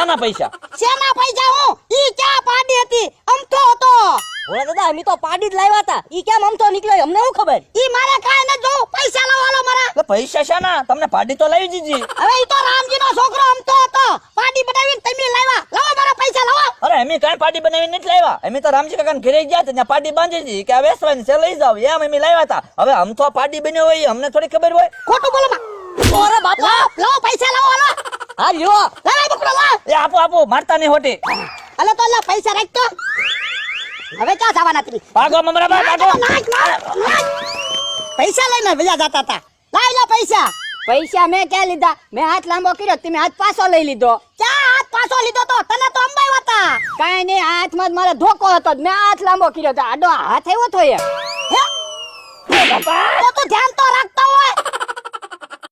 શાના પૈસા? શેના પૈસા હું ઈ ક્યાં પાડી હતી અમથો હતો ઓલા દાદા અમે તો પાડી જ લાવ્યા હતા ઈ કેમ આમ તો નીકળ્યો અમને શું ખબર ઈ મારે કાઈ ન જો પૈસા લાવો હાલો મારા એટલે પૈસા શાના? તમને પાડી તો લાવી દીધી. હવે ઈ તો રામજીનો છોકરો અમથો હતો પાડી બનાવીને તમે લાવ્યા લાવો મારા પૈસા લાવો અરે અમે કાંઈ પાડી બનાવીને નથી લાવ્યા. અમે તો રામજી કાકાને ઘરે ગયા હતા, ત્યાં પાડી બાંધી હતી કે આ વેસવાની છે લઈ જાવ, એમ અમે લાવ્યા હતા. હવે આમ તો પાડી બન્યો હોય અમને થોડી ખબર હોય. ખોટું બોલો માં ઓરે બાપા લાવો પૈસા લાવો હાલો હા લ્યો લાવો બકરો લાવો એ આપો આપો, મારતા નહીં હોટી. હાલો તો લા પૈસા રાખ તો હવે ક્યાં જવાના તમે ભાગો મમરાબા ભાગો. પૈસા લઈને ભૈયા જાતા હતા લાવ લો પૈસા પૈસા મેં ક્યાં લીધા મેં હાથ લાંબો કર્યો તમે હાથ પાછો લઈ લીધો ક્યાં હાથ પાછો લીધો તો તને તો અંબાઈ હતા કાઈ નહીં હાથમાં જ મારે ધોકો હતો મેં હાથ લાંબો કર્યો તો આડો હાથ આવ્યો તો એ હે બાપા તો તું ધ્યાન તો રાખતો હોય